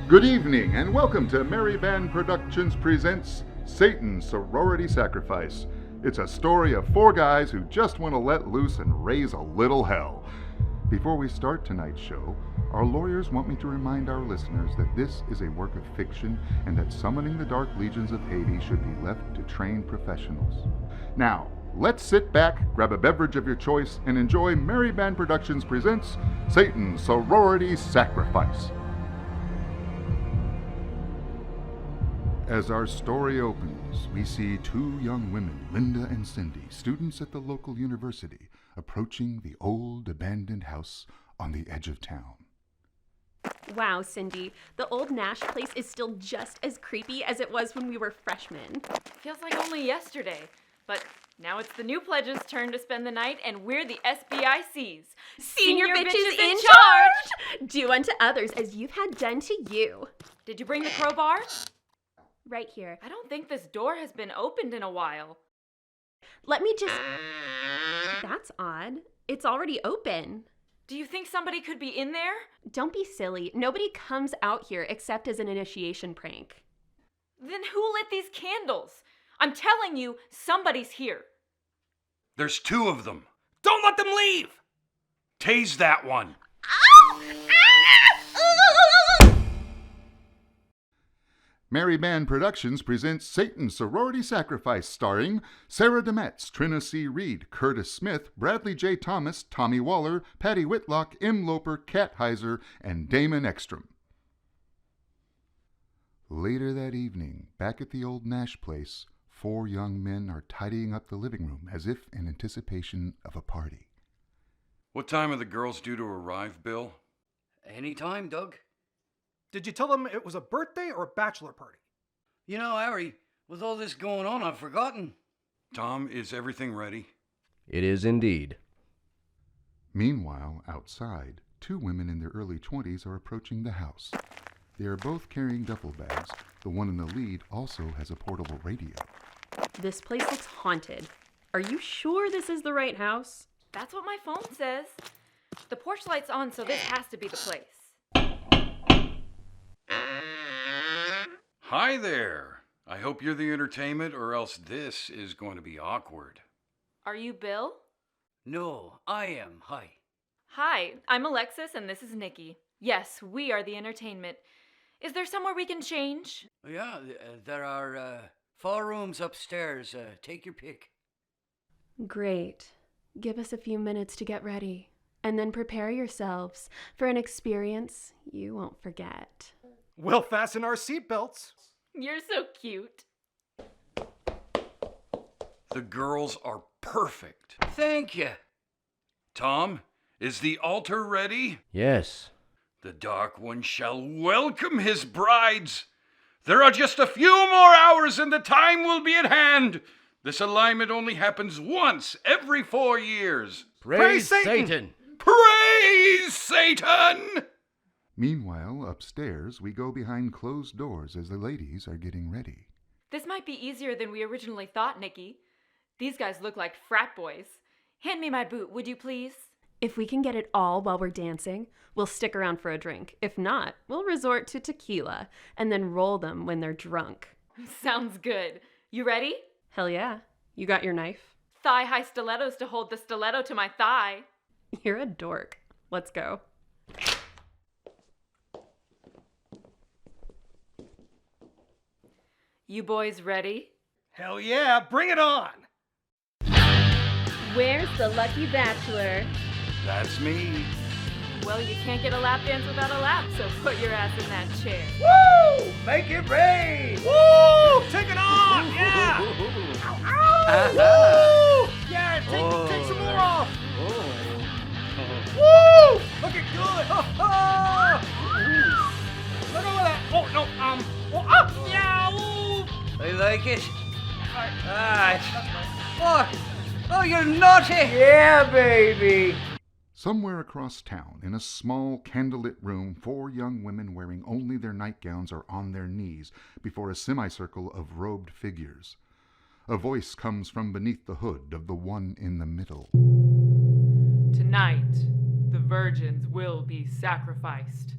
Good evening, and welcome to Mary Band Productions presents Satan's Sorority Sacrifice. It's a story of four guys who just want to let loose and raise a little hell. Before we start tonight's show, our lawyers want me to remind our listeners that this is a work of fiction and that summoning the dark legions of Hades should be left to trained professionals. Now, let's sit back, grab a beverage of your choice, and enjoy Mary Band Productions presents Satan's Sorority Sacrifice. As our story opens, we see two young women, Linda and Cindy, students at the local university, approaching the old abandoned house on the edge of town. Wow, Cindy, the old Nash place is still just as creepy as it was when we were freshmen. Feels like only yesterday, but now it's the new pledge's turn to spend the night, and we're the SBICs. Senior bitches in charge! Do unto others as you've had done to you. Did you bring the crowbar? Right here. I don't think this door has been opened in a while. Let me just... That's odd. It's already open. Do you think somebody could be in there? Don't be silly. Nobody comes out here except as an initiation prank. Then who lit these candles? I'm telling you, somebody's here. There's two of them. Don't let them leave! Tase that one. Mary Band Productions presents Satan's Sorority Sacrifice, starring Sarah Demetz, Trina C. Reed, Curtis Smith, Bradley J. Thomas, Tommy Waller, Patty Whitlock, M. Loper, Kat Heiser, and Damon Ekstrom. Later that evening, back at the old Nash place, four young men are tidying up the living room as if in anticipation of a party. What time are the girls due to arrive, Bill? Anytime, Doug. Did you tell them it was a birthday or a bachelor party? You know, Harry, with all this going on, I've forgotten. Tom, is everything ready? It is indeed. Meanwhile, outside, two women in their early 20s are approaching the house. They are both carrying duffel bags. The one in the lead also has a portable radio. This place looks haunted. Are you sure this is the right house? That's what my phone says. The porch light's on, so this has to be the place. Hi there. I hope you're the entertainment, or else this is going to be awkward. Are you Bill? No, I am. Hi. Hi, I'm Alexis, and this is Nikki. Yes, we are the entertainment. Is there somewhere we can change? Yeah, there are 4 rooms upstairs. Take your pick. Great. Give us a few minutes to get ready, and then prepare yourselves for an experience you won't forget. We'll fasten our seatbelts. You're so cute. The girls are perfect. Thank you. Tom, is the altar ready? Yes. The Dark One shall welcome his brides. There are just a few more hours and the time will be at hand. This alignment only happens once every 4 years. Praise Satan! Satan! Praise Satan! Meanwhile, upstairs, we go behind closed doors as the ladies are getting ready. This might be easier than we originally thought, Nikki. These guys look like frat boys. Hand me my boot, would you please? If we can get it all while we're dancing, we'll stick around for a drink. If not, we'll resort to tequila and then roll them when they're drunk. Sounds good. You ready? Hell yeah. You got your knife? Thigh-high stilettos to hold the stiletto to my thigh. You're a dork. Let's go. You boys ready? Hell yeah, bring it on! Where's the lucky bachelor? That's me. Well, you can't get a lap dance without a lap, so put your ass in that chair. Woo! Make it rain! Woo! Take it off! Yeah! Woo! Yeah, take some more off! Woo! Looking good! Let go of that! Oh, no, yeah! Woo! I like it. Oh, you're naughty! Yeah, baby! Somewhere across town, in a small candlelit room, four young women wearing only their nightgowns are on their knees before a semicircle of robed figures. A voice comes from beneath the hood of the one in the middle. Tonight, the virgins will be sacrificed.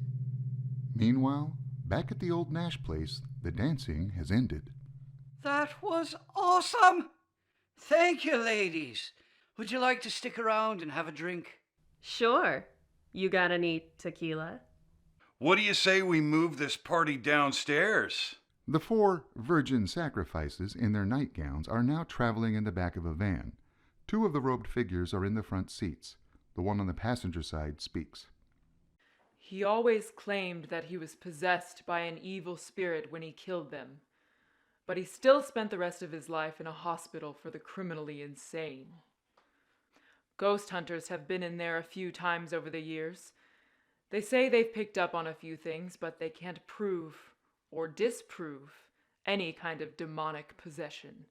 Meanwhile, Back at the old Nash place, the dancing has ended. That was awesome! Thank you, ladies. Would you like to stick around and have a drink? Sure. You got any tequila? What do you say we move this party downstairs? The 4 virgin sacrifices in their nightgowns are now traveling in the back of a van. 2 of the robed figures are in the front seats. The one on the passenger side speaks. He always claimed that he was possessed by an evil spirit when he killed them, but he still spent the rest of his life in a hospital for the criminally insane. Ghost hunters have been in there a few times over the years. They say they've picked up on a few things, but they can't prove or disprove any kind of demonic possession.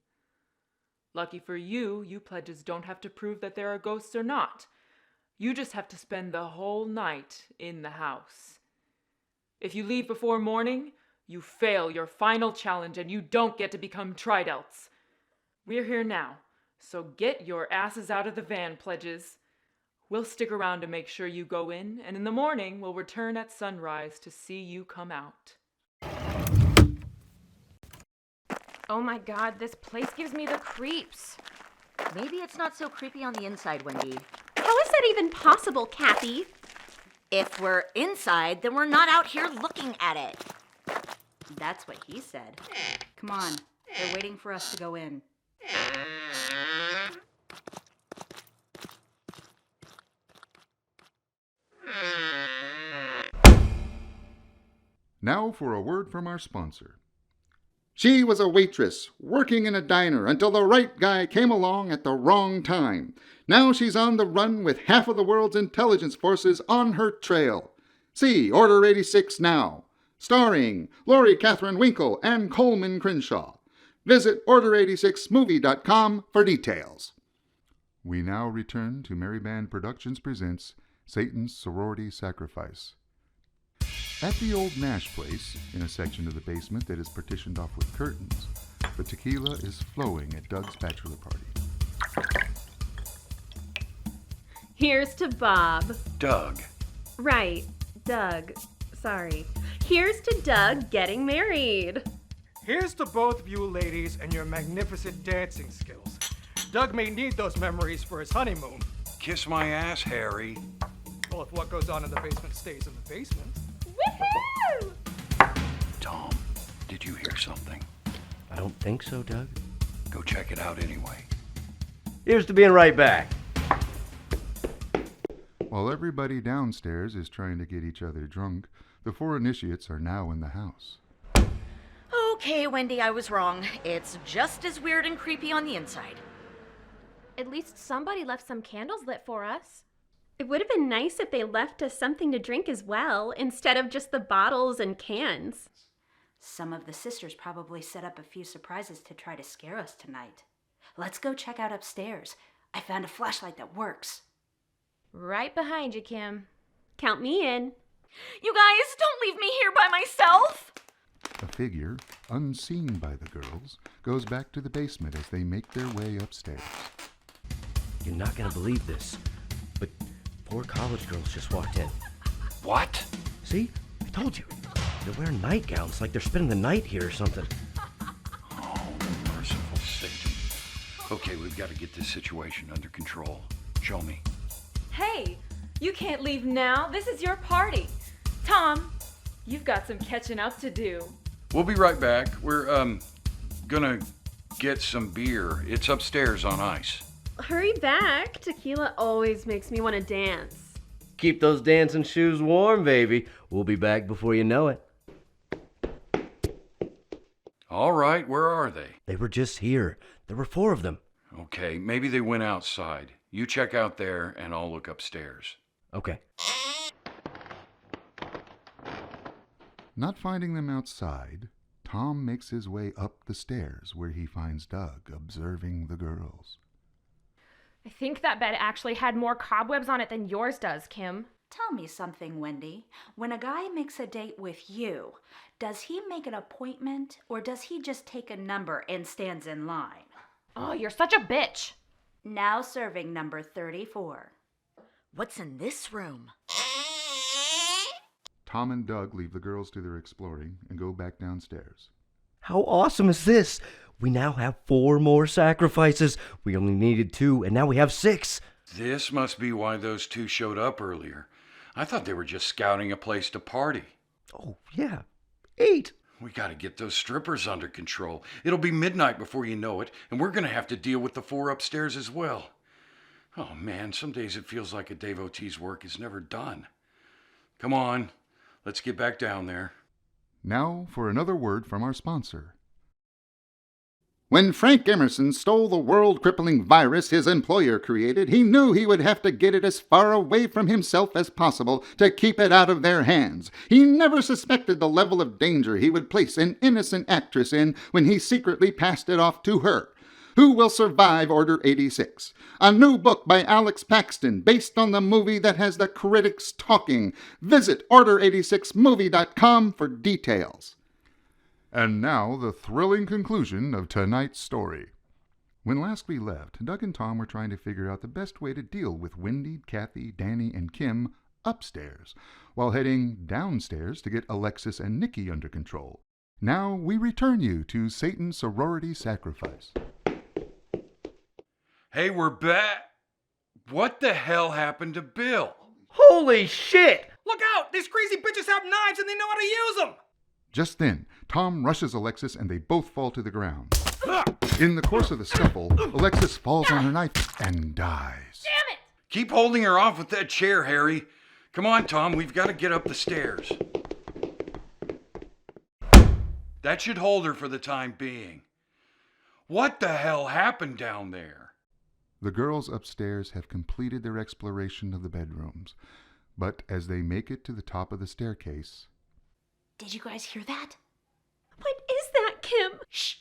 Lucky for you, you pledges don't have to prove that there are ghosts or not. You just have to spend the whole night in the house. If you leave before morning, you fail your final challenge and you don't get to become tridelts. We're here now, so get your asses out of the van, pledges. We'll stick around to make sure you go in, and in the morning we'll return at sunrise to see you come out. Oh my god, this place gives me the creeps. Maybe it's not so creepy on the inside, Wendy. How is that even possible, Kathy? If we're inside, then we're not out here looking at it. That's what he said. Come on, they're waiting for us to go in. Now for a word from our sponsor. She was a waitress, working in a diner until the right guy came along at the wrong time. Now she's on the run with half of the world's intelligence forces on her trail. See Order 86 now, starring Laurie Catherine Winkle and Coleman Crenshaw. Visit order86movie.com for details. We now return to Mary Band Productions presents Satan's Sorority Sacrifice. At the old Nash place, in a section of the basement that is partitioned off with curtains, the tequila is flowing at Doug's bachelor party. Here's to Bob. Doug. Right, Doug. Sorry. Here's to Doug getting married. Here's to both of you ladies and your magnificent dancing skills. Doug may need those memories for his honeymoon. Kiss my ass, Harry. Well, if what goes on in the basement stays in the basement. Woohoo! Tom, did you hear something? I don't think so, Doug. Go check it out anyway. Here's to being right back. While everybody downstairs is trying to get each other drunk, the 4 initiates are now in the house. Okay, Wendy, I was wrong. It's just as weird and creepy on the inside. At least somebody left some candles lit for us. It would have been nice if they left us something to drink as well, instead of just the bottles and cans. Some of the sisters probably set up a few surprises to try to scare us tonight. Let's go check out upstairs. I found a flashlight that works. Right behind you, Kim. Count me in. You guys, don't leave me here by myself! A figure, unseen by the girls, goes back to the basement as they make their way upstairs. You're not gonna believe this, but 4 college girls just walked in. What? See? I told you. They're wearing nightgowns like they're spending the night here or something. Oh, merciful Satan. Okay, we've got to get this situation under control. Show me. Hey, you can't leave now. This is your party. Tom, you've got some catching up to do. We'll be right back. We're, gonna get some beer. It's upstairs on ice. Hurry back. Tequila always makes me want to dance. Keep those dancing shoes warm, baby. We'll be back before you know it. All right, where are they? They were just here. There were 4 of them. Okay, maybe they went outside. You check out there, and I'll look upstairs. Okay. Not finding them outside, Tom makes his way up the stairs where he finds Doug observing the girls. I think that bed actually had more cobwebs on it than yours does, Kim. Tell me something, Wendy. When a guy makes a date with you, does he make an appointment or does he just take a number and stands in line? Oh, you're such a bitch. Now serving number 34. What's in this room? Tom and Doug leave the girls to their exploring and go back downstairs. How awesome is this? We now have 4 more sacrifices. We only needed 2, and now we have 6. This must be why those 2 showed up earlier. I thought they were just scouting a place to party. Oh, yeah. 8. We gotta get those strippers under control. It'll be midnight before you know it, and we're gonna have to deal with the 4 upstairs as well. Oh man, some days it feels like a devotee's work is never done. Come on, let's get back down there. Now for another word from our sponsor. When Frank Emerson stole the world-crippling virus his employer created, he knew he would have to get it as far away from himself as possible to keep it out of their hands. He never suspected the level of danger he would place an innocent actress in when he secretly passed it off to her. Who Will Survive Order 86? A new book by Alex Paxton based on the movie that has the critics talking. Visit order86movie.com for details. And now, the thrilling conclusion of tonight's story. When last we left, Doug and Tom were trying to figure out the best way to deal with Wendy, Kathy, Danny, and Kim upstairs, while heading downstairs to get Alexis and Nikki under control. Now, we return you to Satan's Sorority Sacrifice. Hey, we're back. What the hell happened to Bill? Holy shit! Look out! These crazy bitches have knives and they know how to use them! Just then, Tom rushes Alexis and they both fall to the ground. In the course of the scuffle, Alexis falls on her knife and dies. Damn it! Keep holding her off with that chair, Harry. Come on, Tom, we've got to get up the stairs. That should hold her for the time being. What the hell happened down there? The girls upstairs have completed their exploration of the bedrooms, but as they make it to the top of the staircase... Did you guys hear that? What is that, Kim? Shh!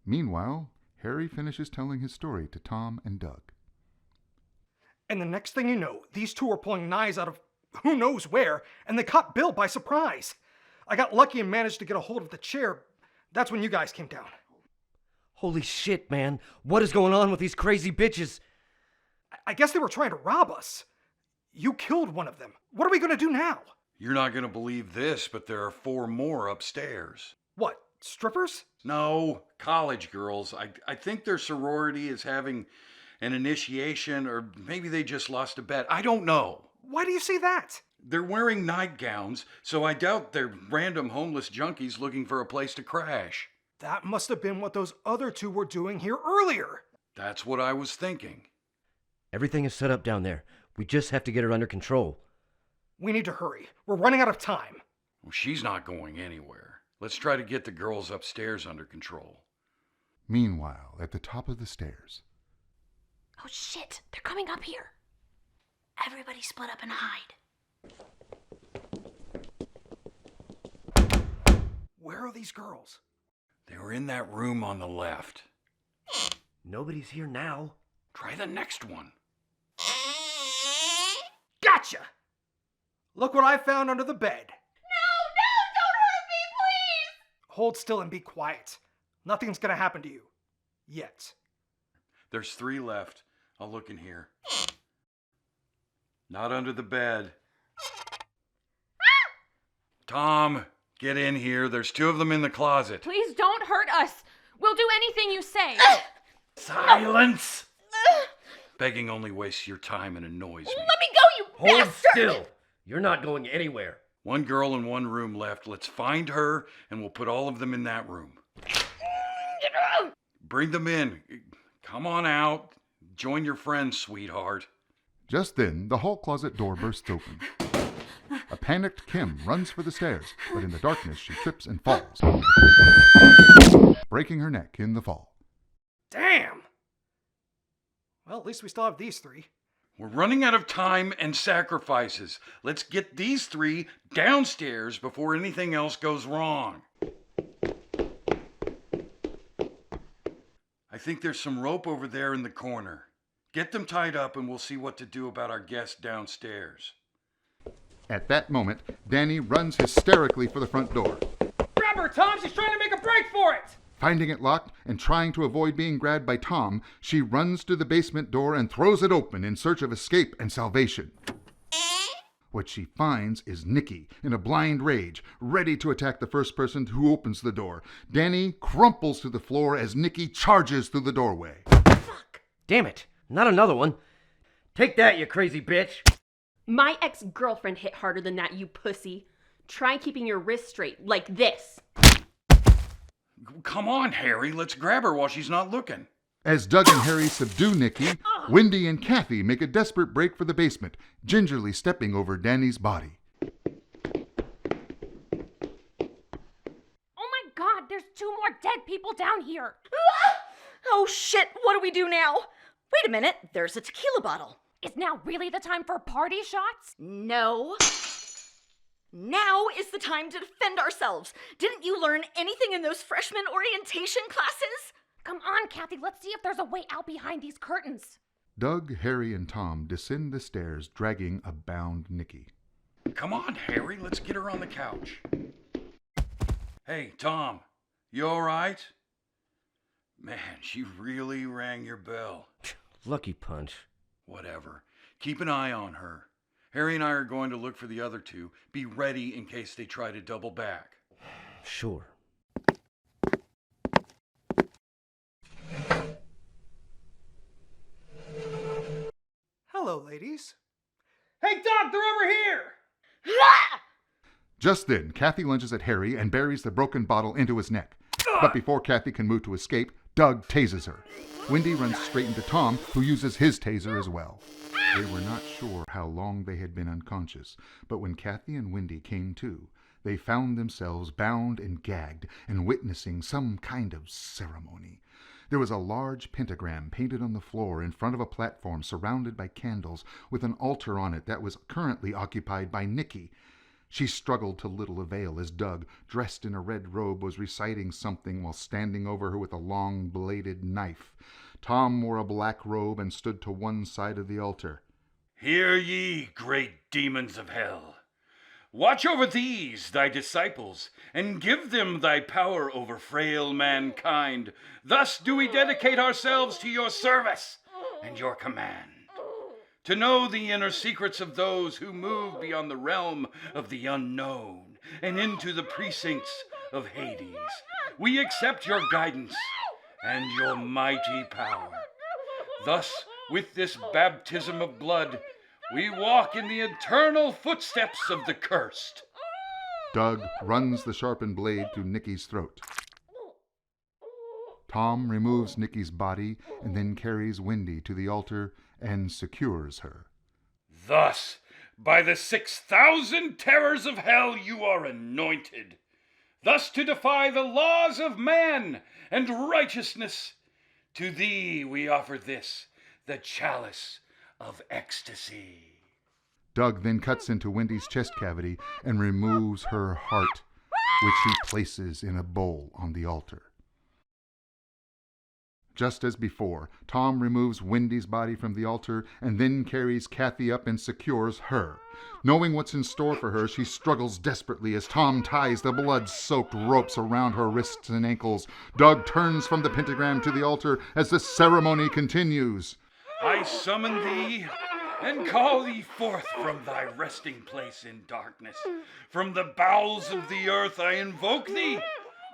Meanwhile, Harry finishes telling his story to Tom and Doug. And the next thing you know, these 2 are pulling knives out of who knows where, and they caught Bill by surprise. I got lucky and managed to get a hold of the chair. That's when you guys came down. Holy shit, man. What is going on with these crazy bitches? I guess they were trying to rob us. You killed one of them. What are we going to do now? You're not going to believe this, but there are 4 more upstairs. What, strippers? No, college girls. I think their sorority is having an initiation, or maybe they just lost a bet. I don't know. Why do you say that? They're wearing nightgowns, so I doubt they're random homeless junkies looking for a place to crash. That must have been what those other 2 were doing here earlier. That's what I was thinking. Everything is set up down there. We just have to get her under control. We need to hurry. We're running out of time. Well, she's not going anywhere. Let's try to get the girls upstairs under control. Meanwhile, at the top of the stairs... Oh shit, they're coming up here. Everybody split up and hide. Where are these girls? They were in that room on the left. Nobody's here now. Try the next one. Gotcha! Look what I found under the bed. No, don't hurt me, please! Hold still and be quiet. Nothing's gonna happen to you. Yet. There's 3 left. I'll look in here. Not under the bed. Tom, get in here. There's 2 of them in the closet. Please don't hurt us. We'll do anything you say. Silence! Begging only wastes your time and annoys me. Let me go, you Hold bastard! still. You're not going anywhere. 1 girl in 1 room left. Let's find her, and we'll put all of them in that room. Bring them in. Come on out. Join your friends, sweetheart. Just then, the hall closet door bursts open. A panicked Kim runs for the stairs, but in the darkness she trips and falls, breaking her neck in the fall. Damn! Well, at least we still have these 3. We're running out of time and sacrifices. Let's get these 3 downstairs before anything else goes wrong. I think there's some rope over there in the corner. Get them tied up and we'll see what to do about our guest downstairs. At that moment, Danny runs hysterically for the front door. Grab her, Tom! She's trying to make a break for it! Finding it locked and trying to avoid being grabbed by Tom, she runs to the basement door and throws it open in search of escape and salvation. What she finds is Nikki in a blind rage, ready to attack the first person who opens the door. Danny crumples to the floor as Nikki charges through the doorway. Damn it, not another one. Take that, you crazy bitch. My ex-girlfriend hit harder than that, you pussy. Try keeping your wrist straight, like this. Come on, Harry, let's grab her while she's not looking. As Doug and Harry subdue Nikki, Wendy and Kathy make a desperate break for the basement, gingerly stepping over Danny's body. Oh my god, there's 2 more dead people down here. Oh shit, what do we do now? Wait a minute, there's a tequila bottle. Is now really the time for party shots? No. Now is the time to defend ourselves. Didn't you learn anything in those freshman orientation classes? Come on, Kathy, let's see if there's a way out behind these curtains. Doug, Harry, and Tom descend the stairs, dragging a bound Nikki. Come on, Harry, let's get her on the couch. Hey, Tom, you all right? Man, she really rang your bell. Lucky punch. Whatever. Keep an eye on her. Harry and I are going to look for the other 2. Be ready in case they try to double back. Sure. Hello, ladies. Hey, Doc, they're over here! Just then, Kathy lunges at Harry and buries the broken bottle into his neck. But before Kathy can move to escape, Doug tases her. Wendy runs straight into Tom, who uses his taser as well. They were not sure how long they had been unconscious, but when Kathy and Wendy came to, they found themselves bound and gagged and witnessing some kind of ceremony. There was a large pentagram painted on the floor in front of a platform surrounded by candles with an altar on it that was currently occupied by Nikki. She struggled to little avail as Doug, dressed in a red robe, was reciting something while standing over her with a long-bladed knife. Tom wore a black robe and stood to one side of the altar. Hear ye, great demons of hell. Watch over these, thy disciples, and give them thy power over frail mankind. Thus do we dedicate ourselves to your service and your command. To know the inner secrets of those who move beyond the realm of the unknown and into the precincts of Hades. We accept your guidance and your mighty power. Thus, with this baptism of blood, we walk in the eternal footsteps of the cursed. Doug runs the sharpened blade through Nikki's throat. Tom removes Nikki's body and then carries Wendy to the altar and secures her. Thus, by the 6,000 terrors of hell you are anointed. Thus to defy the laws of man and righteousness. To thee we offer this, the chalice of ecstasy. Doug then cuts into Wendy's chest cavity and removes her heart, which he places in a bowl on the altar. Just as before, Tom removes Wendy's body from the altar and then carries Kathy up and secures her. Knowing what's in store for her, she struggles desperately as Tom ties the blood-soaked ropes around her wrists and ankles. Doug turns from the pentagram to the altar as the ceremony continues. I summon thee and call thee forth from thy resting place in darkness. From the bowels of the earth I invoke thee,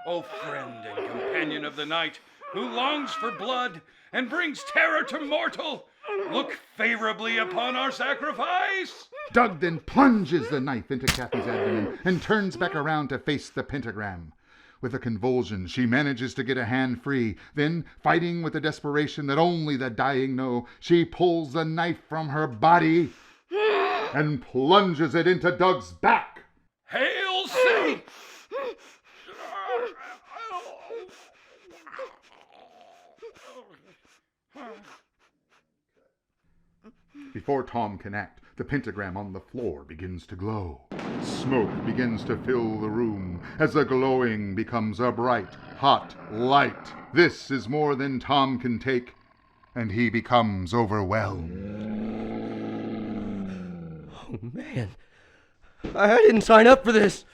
O friend and companion of the night, who longs for blood and brings terror to mortal. Look favorably upon our sacrifice. Doug then plunges the knife into Kathy's abdomen and turns back around to face the pentagram. With a convulsion, she manages to get a hand free. Then, fighting with a desperation that only the dying know, she pulls the knife from her body and plunges it into Doug's back. Hail Satan! Before Tom can act, the pentagram on the floor begins to glow. Smoke begins to fill the room as the glowing becomes a bright, hot light. This is more than Tom can take, and he becomes overwhelmed. Oh, man. I didn't sign up for this.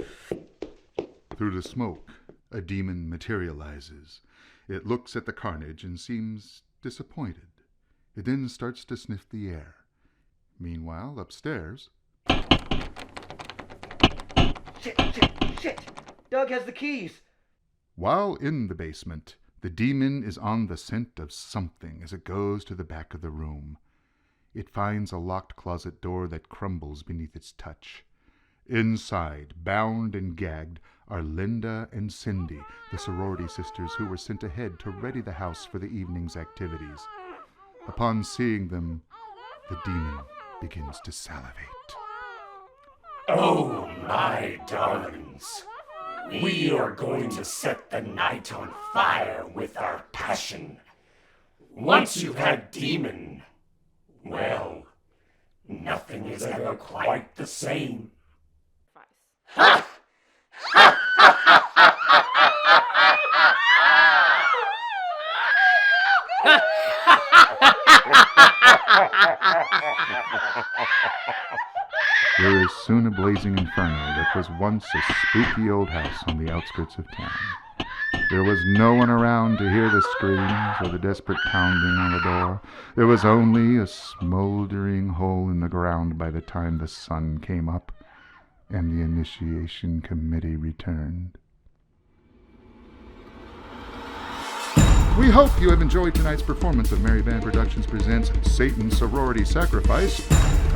Through the smoke, a demon materializes. It looks at the carnage and seems disappointed. It then starts to sniff the air. Meanwhile, upstairs... Shit! Doug has the keys. While in the basement, the demon is on the scent of something as it goes to the back of the room. It finds a locked closet door that crumbles beneath its touch. Inside, bound and gagged, are Linda and Cindy, the sorority sisters who were sent ahead to ready the house for the evening's activities. Upon seeing them, the demon begins to salivate. Oh, my darlings, we are going to set the night on fire with our passion. Once you've had demon, well, nothing is ever quite the same. Ha! There is soon a blazing inferno that was once a spooky old house on the outskirts of town. There was no one around to hear the screams or the desperate pounding on the door. There was only a smoldering hole in the ground by the time the sun came up and the initiation committee returned. We hope you have enjoyed tonight's performance of Mary Band Productions presents Satan's Sorority Sacrifice.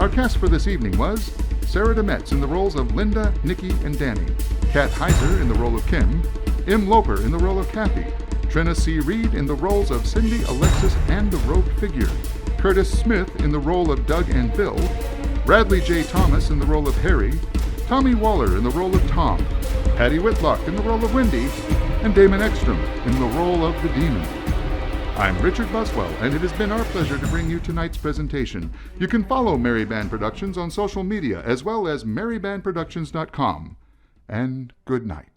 Our cast for this evening was Sarah DeMetz in the roles of Linda, Nikki, and Danny, Kat Heiser in the role of Kim, Im Loper in the role of Kathy, Trina C. Reed in the roles of Cindy, Alexis, and the rogue figure, Curtis Smith in the role of Doug and Bill, Bradley J. Thomas in the role of Harry, Tommy Waller in the role of Tom, Patty Whitlock in the role of Wendy, and Damon Ekstrom in the role of the Demon. I'm Richard Buswell, and it has been our pleasure to bring you tonight's presentation. You can follow Mary Band Productions on social media as well as marybandproductions.com. And good night.